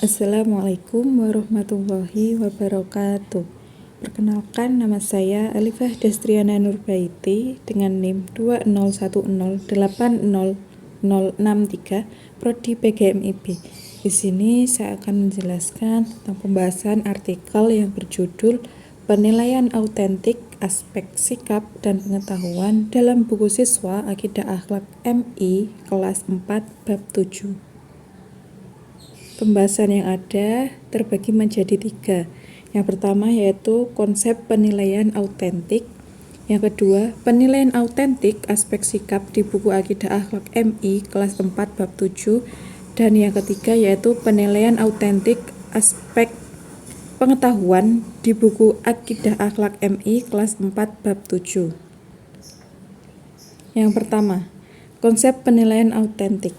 Assalamualaikum warahmatullahi wabarakatuh. Perkenalkan, nama saya Alifah Destriana Nurbaiti dengan NIM 2010800663 Prodi PGMIB. Di sini saya akan menjelaskan tentang pembahasan artikel yang berjudul Penilaian Autentik Aspek Sikap dan Pengetahuan dalam buku siswa Akidah Akhlak MI kelas 4 bab 7. Pembahasan yang ada terbagi menjadi 3. Yang pertama yaitu konsep penilaian autentik. Yang kedua, penilaian autentik aspek sikap di buku Akidah Akhlak MI kelas 4 bab 7. Dan yang ketiga yaitu penilaian autentik aspek pengetahuan di buku Akidah Akhlak MI kelas 4 bab 7. Yang pertama, konsep penilaian autentik.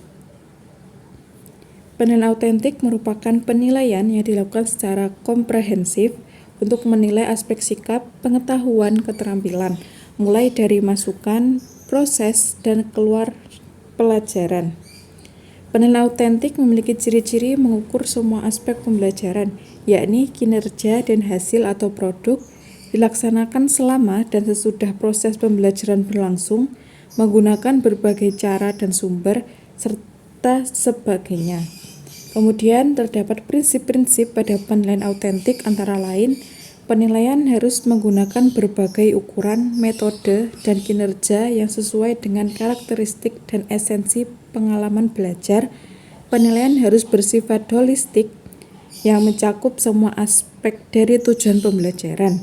Penilaian autentik merupakan penilaian yang dilakukan secara komprehensif untuk menilai aspek sikap, pengetahuan, keterampilan, mulai dari masukan, proses, dan keluar pelajaran. Penilaian autentik memiliki ciri-ciri mengukur semua aspek pembelajaran, yakni kinerja dan hasil atau produk, dilaksanakan selama dan sesudah proses pembelajaran berlangsung, menggunakan berbagai cara dan sumber, serta sebagainya. Kemudian terdapat prinsip-prinsip pada penilaian autentik antara lain, penilaian harus menggunakan berbagai ukuran, metode, dan kinerja yang sesuai dengan karakteristik dan esensi pengalaman belajar. Penilaian harus bersifat holistik yang mencakup semua aspek dari tujuan pembelajaran.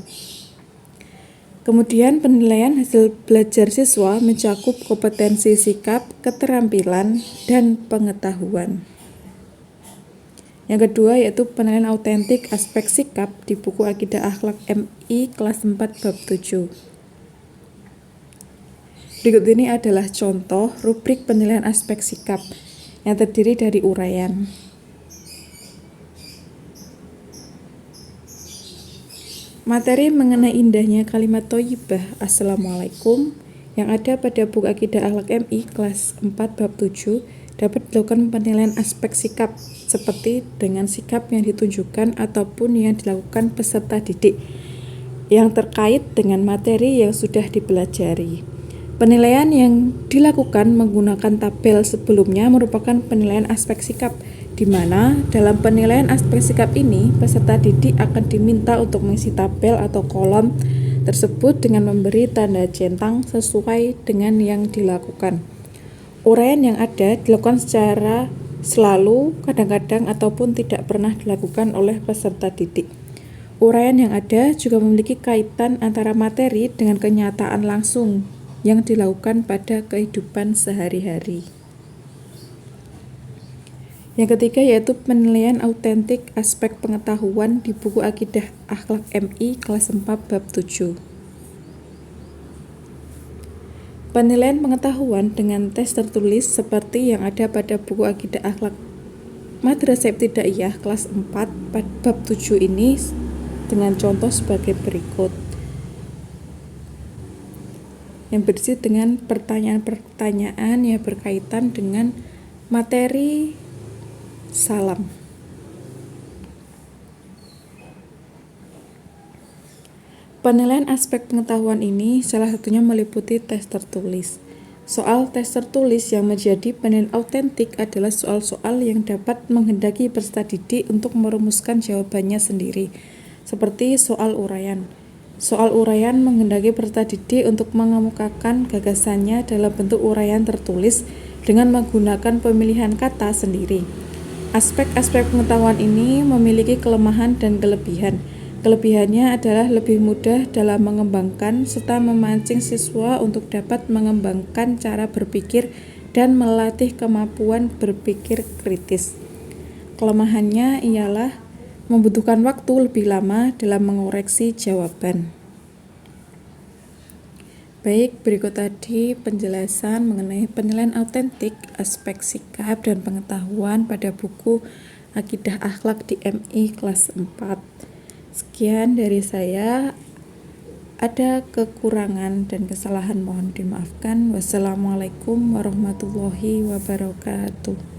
Kemudian penilaian hasil belajar siswa mencakup kompetensi sikap, keterampilan, dan pengetahuan. Yang kedua yaitu penilaian autentik aspek sikap di buku Akidah Akhlak MI kelas 4 bab 7. Berikut ini adalah contoh rubrik penilaian aspek sikap yang terdiri dari uraian. Materi mengenai indahnya kalimat thayyibah Assalamualaikum yang ada pada buku Akidah Akhlak MI kelas 4 bab 7 dapat dilakukan penilaian aspek sikap seperti dengan sikap yang ditunjukkan ataupun yang dilakukan peserta didik yang terkait dengan materi yang sudah dipelajari. Penilaian yang dilakukan menggunakan tabel sebelumnya merupakan penilaian aspek sikap, di mana dalam penilaian aspek sikap ini peserta didik akan diminta untuk mengisi tabel atau kolom tersebut dengan memberi tanda centang sesuai dengan yang dilakukan. Uraian yang ada dilakukan secara selalu, kadang-kadang, ataupun tidak pernah dilakukan oleh peserta didik. Uraian yang ada juga memiliki kaitan antara materi dengan kenyataan langsung yang dilakukan pada kehidupan sehari-hari. Yang ketiga yaitu penilaian autentik aspek pengetahuan di buku Akidah Akhlak MI kelas 4 bab 7. Penilaian pengetahuan dengan tes tertulis seperti yang ada pada buku Akidah Akhlak Madrasah Ibtidaiyah kelas 4 bab 7 ini dengan contoh sebagai berikut. Yang berisi dengan pertanyaan-pertanyaan yang berkaitan dengan materi salam. Penilaian aspek pengetahuan ini salah satunya meliputi tes tertulis. Soal tes tertulis yang menjadi penilaian autentik adalah soal-soal yang dapat menghendaki peserta didik untuk merumuskan jawabannya sendiri, seperti soal uraian. Soal uraian menghendaki peserta didik untuk mengemukakan gagasannya dalam bentuk uraian tertulis dengan menggunakan pemilihan kata sendiri. Aspek-aspek pengetahuan ini memiliki kelemahan dan kelebihan. Kelebihannya adalah lebih mudah dalam mengembangkan serta memancing siswa untuk dapat mengembangkan cara berpikir dan melatih kemampuan berpikir kritis. Kelemahannya ialah membutuhkan waktu lebih lama dalam mengoreksi jawaban. Baik, berikut tadi penjelasan mengenai penilaian autentik aspek sikap dan pengetahuan pada buku Akidah Akhlak di MI kelas 4. Sekian dari saya. Ada kekurangan dan kesalahan mohon dimaafkan. Wassalamualaikum warahmatullahi wabarakatuh.